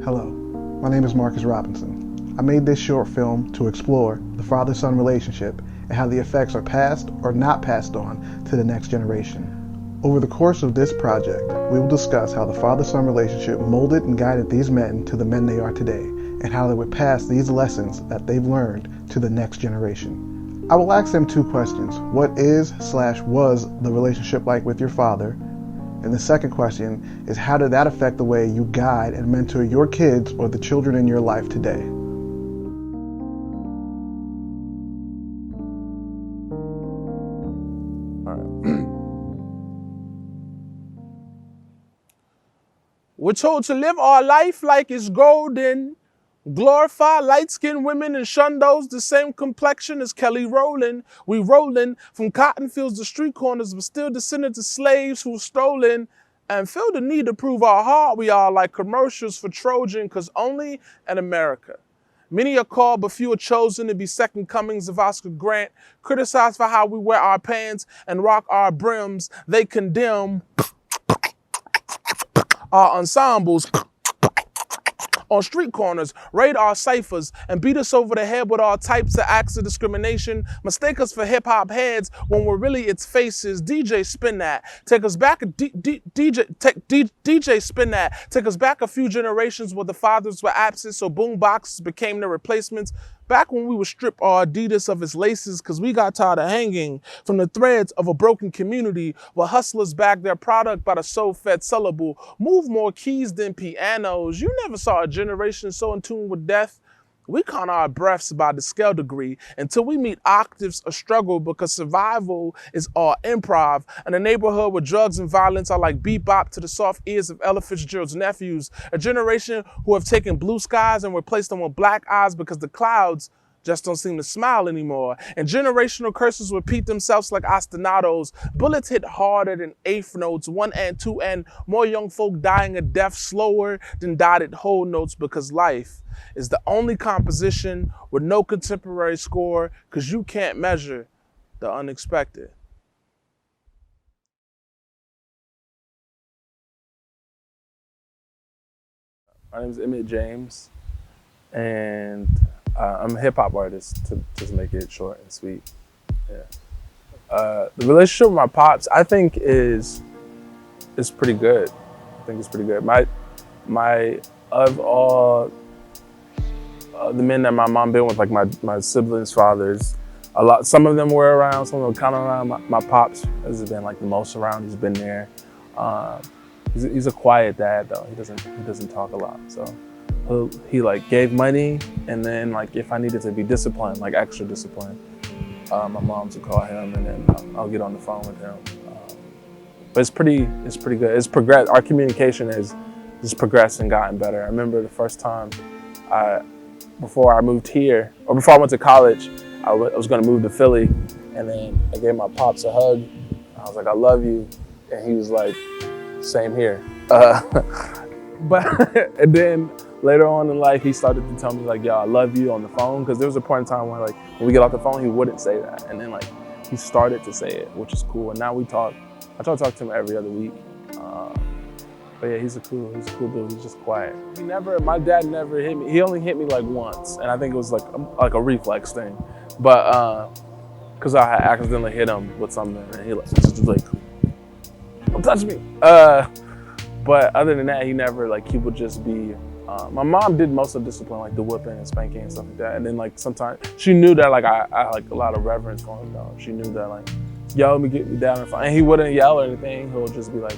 Hello, my name is Marcus Robinson. I made this short film to explore the father-son relationship and how the effects are passed or not passed on to the next generation. Over the course of this project, we will discuss how the father-son relationship molded and guided these men to the men they are today, and how they would pass these lessons that they've learned to the next generation. I will ask them two questions. What is/was the relationship like with your father? And the second question is, how did that affect the way you guide and mentor your kids or the children in your life today? We're told to live our life like it's golden, glorify light-skinned women and shun those the same complexion as Kelly Rowland. We rolling from cotton fields to street corners, but still descendants of slaves who were stolen, and feel the need to prove how hard we are like commercials for Trojan, cause only in America. Many are called, but few are chosen to be second comings of Oscar Grant, criticized for how we wear our pants and rock our brims. They condemn our ensembles on street corners, raid our ciphers, and beat us over the head with all types of acts of discrimination. Mistake us for hip-hop heads when we're really its faces. DJ spin that. Take us back, DJ spin that. Take us back a few generations where the fathers were absent, so boom boxes became the replacements. Back when we would strip our Adidas of its laces because we got tired of hanging from the threads of a broken community where hustlers bag their product by the soul-fed syllable. Move more keys than pianos. You never saw a generation so in tune with death. We count our breaths by the scale degree until we meet octaves of struggle because survival is all improv. In a neighborhood where drugs and violence are like bebop to the soft ears of Ella Fitzgerald's nephews. A generation who have taken blue skies and replaced them with black eyes because the clouds just don't seem to smile anymore. And generational curses repeat themselves like ostinatos. Bullets hit harder than eighth notes, 1 and 2 and more young folk dying a death slower than dotted whole notes because life is the only composition with no contemporary score because you can't measure the unexpected. My name is Zima James, and I'm a hip-hop artist, to just make it short and sweet. Yeah. The relationship with my pops, I think is pretty good. I think it's pretty good. Of all the men that my mom been with, like my siblings' fathers, some of them were around, some of them were kind of around. My pops has been like the most around. He's been there. He's a quiet dad though. He doesn't talk a lot. So he like gave money, and then like if I needed to be disciplined, like extra discipline, my mom would call him, and then I'll get on the phone with him. But it's pretty good. It's progressed. Our communication has just progressed and gotten better. I remember the first time before I moved here, or before I went to college, I was going to move to Philly, and then I gave my pops a hug. I was like, "I love you," and he was like, "Same here." But and then later on in life, he started to tell me like, "Yo, I love you" on the phone, because there was a point in time where like when we get off the phone, he wouldn't say that, and then like he started to say it, which is cool. And now we talk. I try to talk to him every other week. But yeah, he's a cool dude. He's just quiet. My dad never hit me. He only hit me like once, and I think it was like a reflex thing. But because I had accidentally hit him with something, and he just like, "Don't touch me." But other than that, he never he would just be. My mom did most of the discipline, like the whipping and spanking and stuff like that. And then like sometimes she knew that like I like a lot of reverence for him though. She knew that like, "Yo, let me get me down and fight." And he wouldn't yell or anything. He'll just be like,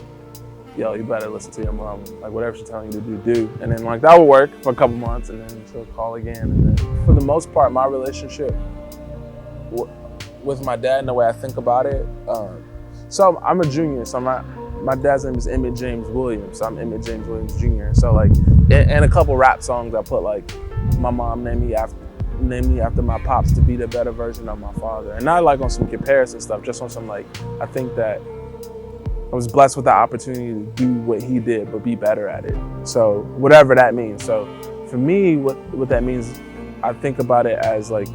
"Yo, you better listen to your mom. Like whatever she's telling you to do." And then like that would work for a couple months, and then she'll call again. And then for the most part, my relationship with my dad and the way I think about it. So I'm a junior. So my dad's name is Emmett James Williams. So I'm Emmett James Williams Jr. So like, and a couple rap songs I put like, my mom named me after my pops to be the better version of my father. And not like on some comparison stuff, just on some like, I think that I was blessed with the opportunity to do what he did, but be better at it. So whatever that means. So for me, what that means, I think about it as like,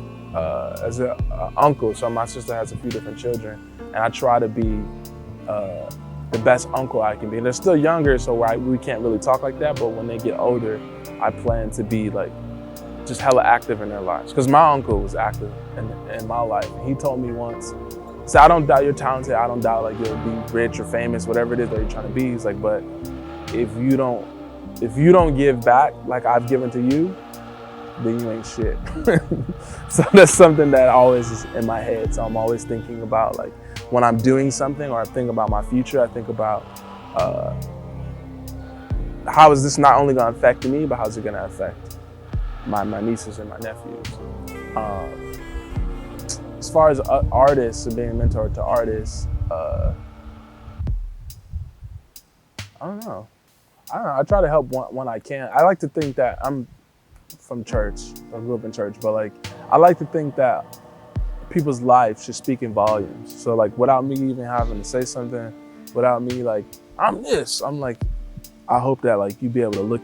as an uncle. So my sister has a few different children, and I try to be the best uncle I can be. And they're still younger, so we can't really talk like that, but when they get older, I plan to be like, just hella active in their lives. Because my uncle was active in my life. He told me once, so I don't doubt you're talented, I don't doubt like you'll be rich or famous, whatever it is that you're trying to be. He's like, but if you don't give back like I've given to you, then you ain't shit. So that's something that always is in my head. So I'm always thinking about like, when I'm doing something or I think about my future, I think about how is this not only gonna affect me, but how's it gonna affect my nieces and my nephews. As far as artists and being a mentor to artists, I don't know. I try to help when I can. I like to think that I'm from church. I grew up in church, but like I like to think that people's lives should speak in volumes. So like without me even having to say something, without me like, I'm this, I'm like, I hope that like you be able to look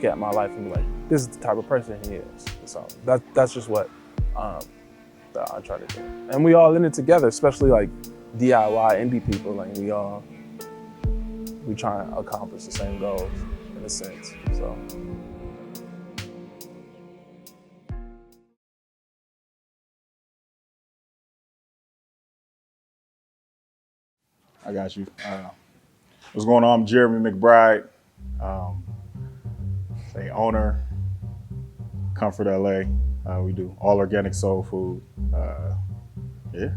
at my life and be like, this is the type of person he is. So that's just what that I try to do. And we all in it together, especially like DIY indie people, like we try to accomplish the same goals in a sense, so. I got you. What's going on? I'm Jeremy McBride, owner, Comfort LA. We do all organic soul food. Yeah.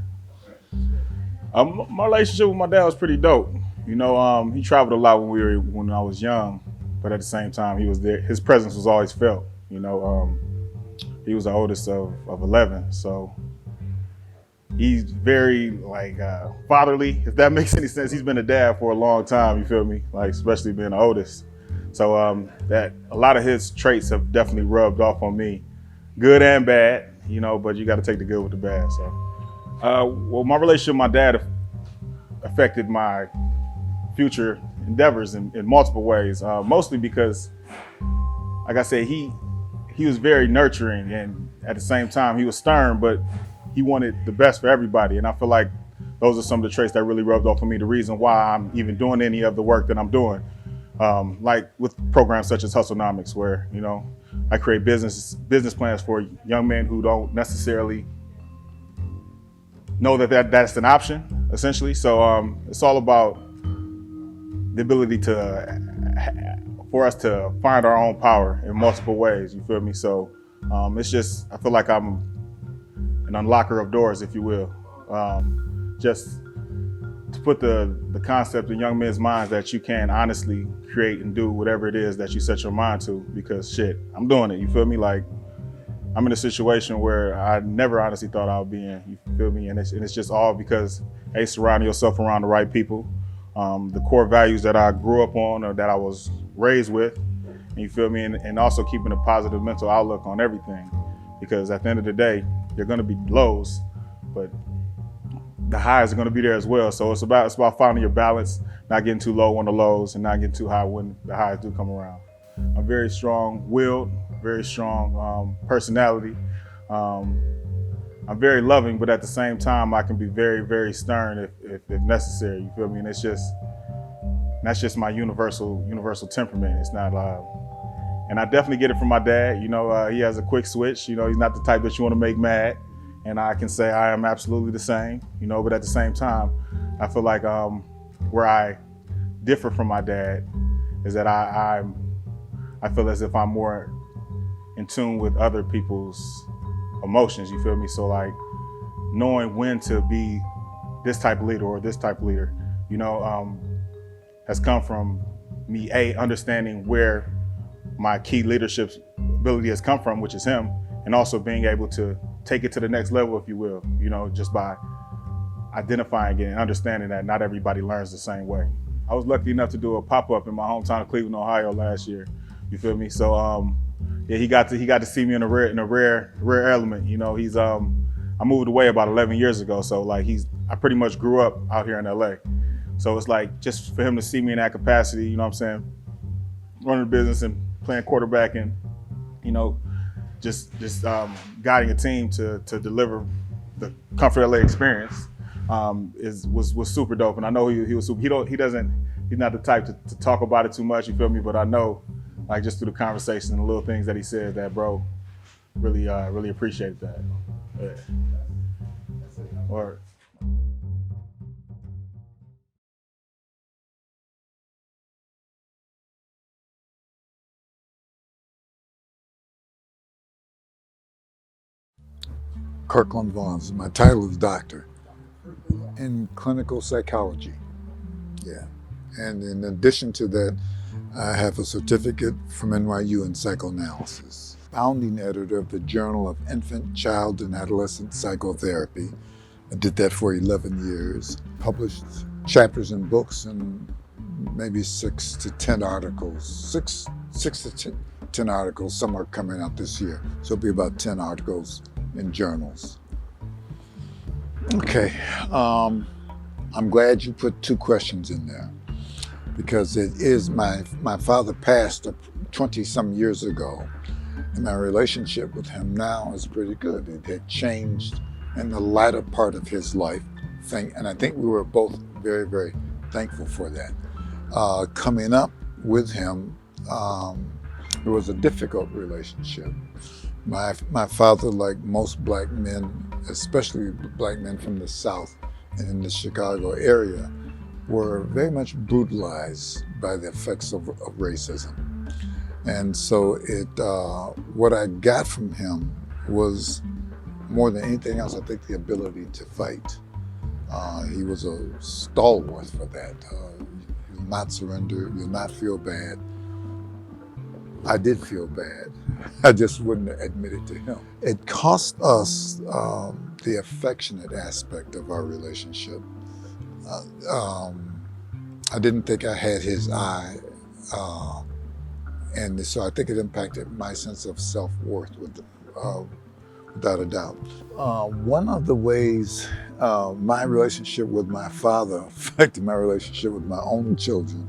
My relationship with my dad was pretty dope. You know, he traveled a lot when I was young, but at the same time, he was there. His presence was always felt. You know, he was the oldest of 11, so. He's very like fatherly, if that makes any sense. He's been a dad for a long time, you feel me? Like especially being the oldest. So that a lot of his traits have definitely rubbed off on me, good and bad, you know, but you got to take the good with the bad. So, well, my relationship with my dad affected my future endeavors in multiple ways, mostly because, like I said, he was very nurturing, and at the same time, he was stern, but he wanted the best for everybody. And I feel like those are some of the traits that really rubbed off on me, the reason why I'm even doing any of the work that I'm doing. Like with programs such as Hustlenomics, where, you know, I create business plans for young men who don't necessarily know that's an option, essentially. So it's all about the ability for us to find our own power in multiple ways, you feel me? So it's just, I feel like I'm an unlocker of doors, if you will. Just to put the concept in young men's minds that you can honestly create and do whatever it is that you set your mind to, because shit, I'm doing it, you feel me? Like, I'm in a situation where I never honestly thought I would be in, you feel me? And it's just all because, hey, surrounding yourself around the right people, the core values that I grew up on or that I was raised with, and you feel me? And also keeping a positive mental outlook on everything. Because at the end of the day, there are going to be lows, but the highs are going to be there as well. So it's about finding your balance, not getting too low on the lows and not getting too high when the highs do come around. I'm very strong-willed, very strong personality. I'm very loving, but at the same time, I can be very, very stern if necessary. You feel me? And that's just my universal temperament. It's not. And I definitely get it from my dad. You know, he has a quick switch. You know, he's not the type that you want to make mad. And I can say I am absolutely the same, you know, but at the same time, I feel like where I differ from my dad is that I feel as if I'm more in tune with other people's emotions, you feel me? So like knowing when to be this type of leader or this type of leader, you know, has come from me, understanding where my key leadership ability has come from, which is him, and also being able to take it to the next level, if you will, you know, just by identifying it and understanding that not everybody learns the same way. I was lucky enough to do a pop-up in my hometown of Cleveland, Ohio last year, you feel me? So yeah, he got to see me in a rare element, you know. He's I moved away about 11 years ago, so like I pretty much grew up out here in LA. So it's like just for him to see me in that capacity, you know what I'm saying, running a business and playing quarterback and, you know, just guiding a team to deliver the Comfort LA experience was super dope. And I know he was super. He's not the type to talk about it too much. You feel me? But I know, like just through the conversation and the little things that he said, that bro really appreciated that. Yeah. Word. Kirkland Vaughan. My title is doctor in clinical psychology. Yeah. And in addition to that, I have a certificate from NYU in psychoanalysis. Founding editor of the Journal of Infant, Child, and Adolescent Psychotherapy. I did that for 11 years. Published chapters in books and maybe 6 to 10 articles. 6 to 10 articles. Some are coming out this year. So it'll be about 10 articles in journals. Okay, I'm glad you put 2 questions in there, because it is my father passed 20-some years ago, and my relationship with him now is pretty good. It had changed in the latter part of his life, and I think we were both very, very thankful for that. Coming up with him, it was a difficult relationship. My father, like most black men, especially black men from the South and in the Chicago area, were very much brutalized by the effects of racism. And so what I got from him was, more than anything else, I think the ability to fight. He was a stalwart for that. You'll not surrender, you'll not feel bad. I did feel bad. I just wouldn't admit it to him. It cost us the affectionate aspect of our relationship. I didn't think I had his eye, and so I think it impacted my sense of self-worth without a doubt. One of the ways my relationship with my father affected my relationship with my own children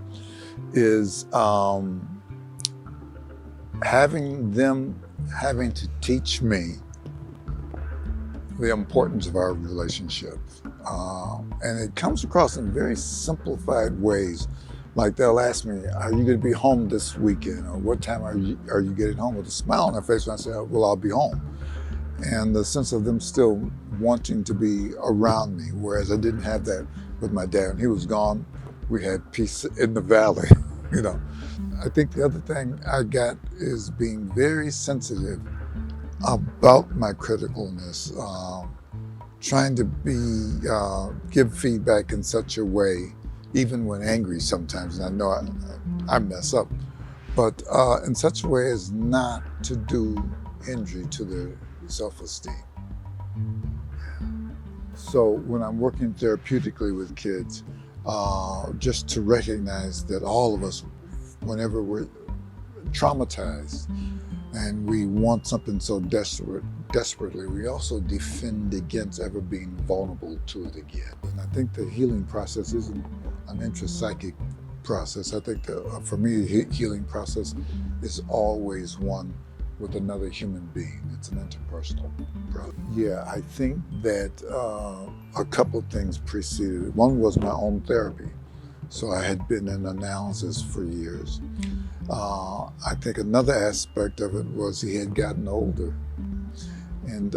is having to teach me the importance of our relationship. And it comes across in very simplified ways. Like they'll ask me, are you gonna be home this weekend? Or what time are you getting home? With a smile on their face when I say, well, I'll be home. And the sense of them still wanting to be around me, whereas I didn't have that with my dad. When he was gone, we had peace in the valley, you know. I think the other thing I got is being very sensitive about my criticalness, trying to give feedback in such a way, even when angry sometimes, and I know I mess up, but in such a way as not to do injury to their self-esteem. So when I'm working therapeutically with kids, just to recognize that all of us, whenever we're traumatized and we want something so desperately, we also defend against ever being vulnerable to it again. And I think the healing process isn't an intrapsychic process. I think for me, the healing process is always one with another human being. It's an interpersonal process. Yeah, I think that a couple things preceded it. One was my own therapy. So I had been in analysis for years. I think another aspect of it was he had gotten older. And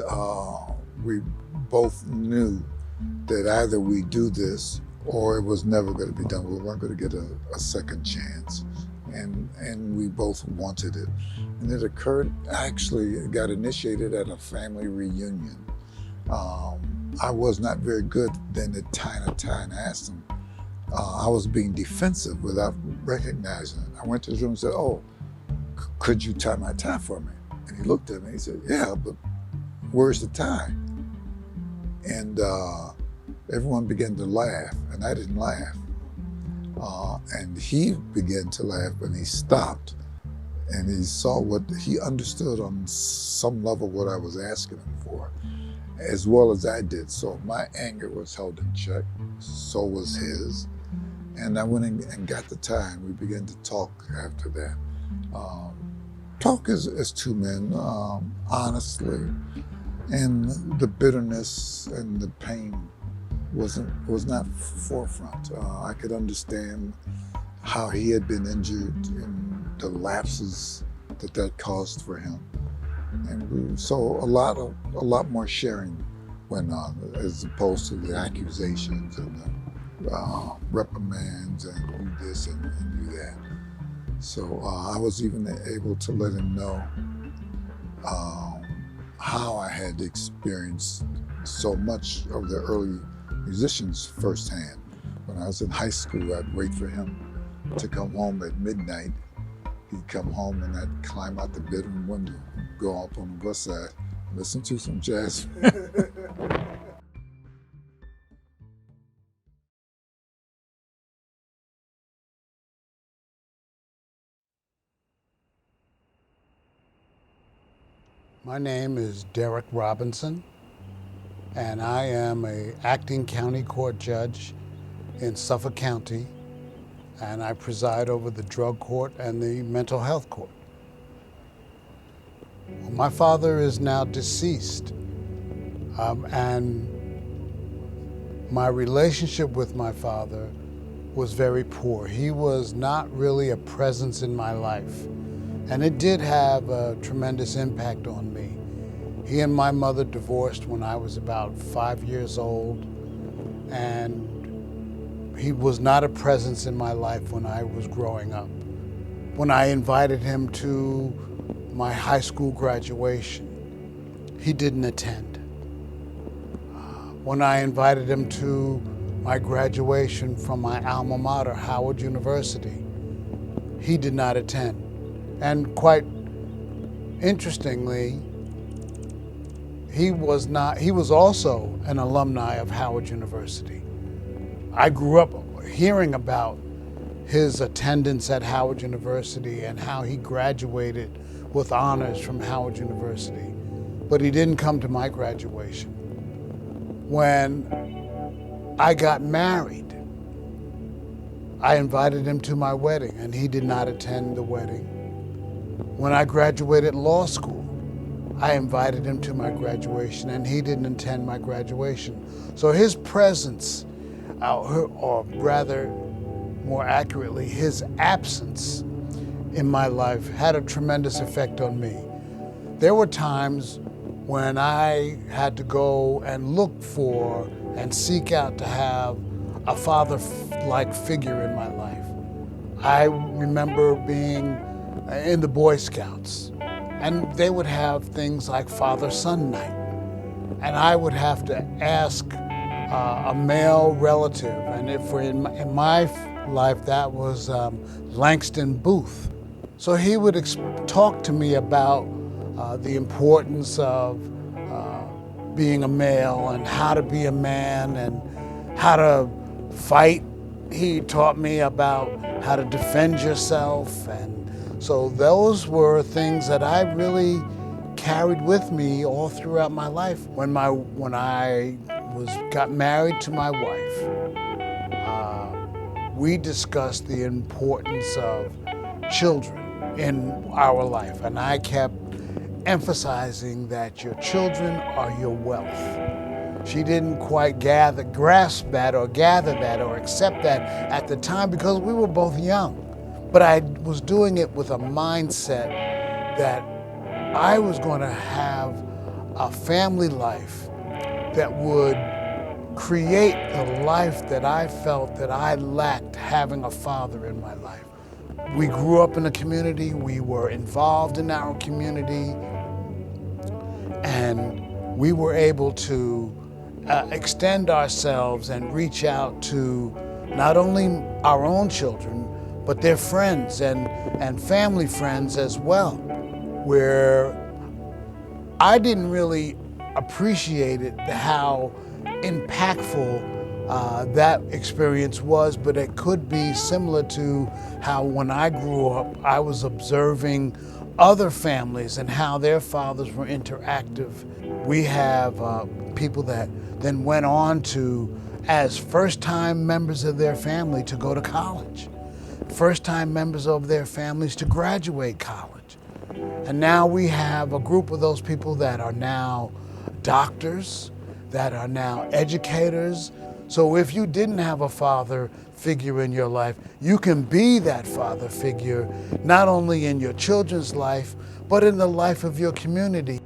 we both knew that either we do this or it was never going to be done. We weren't going to get a second chance. And we both wanted it. And it occurred, actually, it got initiated at a family reunion. I was not very good then at tying a tie, and I asked him, I was being defensive without recognizing it. I went to his room and said, oh, could you tie my tie for me? And he looked at me and he said, yeah, but where's the tie? And everyone began to laugh, and I didn't laugh. And he began to laugh, and he stopped. And he saw he understood on some level what I was asking him for, as well as I did. So my anger was held in check, so was his. And I went and got the tie, and we began to talk after that. Talk as two men, honestly, and the bitterness and the pain was not forefront. I could understand how he had been injured and the lapses that caused for him, and so a lot more sharing went on, as opposed to the accusations and the reprimands and do this and do that. So I was even able to let him know how I had experienced so much of the early musicians firsthand. When I was in high school, I'd wait for him to come home at midnight. He'd come home and I'd climb out the bedroom window, go up on the bus side, listen to some jazz. My name is Derrick Robinson, and I am an acting county court judge in Suffolk County, and I preside over the drug court and the mental health court. Well, my father is now deceased, and my relationship with my father was very poor. He was not really a presence in my life, and it did have a tremendous impact on me. He and my mother divorced when I was about 5 years old, and he was not a presence in my life when I was growing up. When I invited him to my high school graduation, he didn't attend. When I invited him to my graduation from my alma mater, Howard University, he did not attend. And quite interestingly, he was also an alumni of Howard University. I grew up hearing about his attendance at Howard University and how he graduated with honors from Howard University, but he didn't come to my graduation. When I got married, I invited him to my wedding, and he did not attend the wedding. When I graduated law school, I invited him to my graduation, and he didn't attend my graduation. So his presence, or rather, more accurately, his absence in my life had a tremendous effect on me. There were times when I had to go and look for and seek out to have a father-like figure in my life. I remember being in the Boy Scouts, and they would have things like father-son night, and I would have to ask a male relative, and in my life that was Langston Booth. So he would talk to me about the importance of being a male and how to be a man and how to fight. He taught me about how to defend yourself, and so those were things that I really carried with me all throughout my life. When I got married to my wife, we discussed the importance of children in our life, and I kept emphasizing that your children are your wealth. She didn't quite grasp that or gather that or accept that at the time because we were both young. But I was doing it with a mindset that I was going to have a family life that would create the life that I felt that I lacked having a father in my life. We grew up in a community, we were involved in our community, and we were able to extend ourselves and reach out to not only our own children, but their friends and family friends as well, where I didn't really appreciate it, how impactful that experience was, but it could be similar to how when I grew up, I was observing other families and how their fathers were interactive. We have people that then went on to, as first-time members of their family, to go to college. First-time members of their families to graduate college. And now we have a group of those people that are now doctors, that are now educators, So if you didn't have a father figure in your life, you can be that father figure, not only in your children's life, but in the life of your community.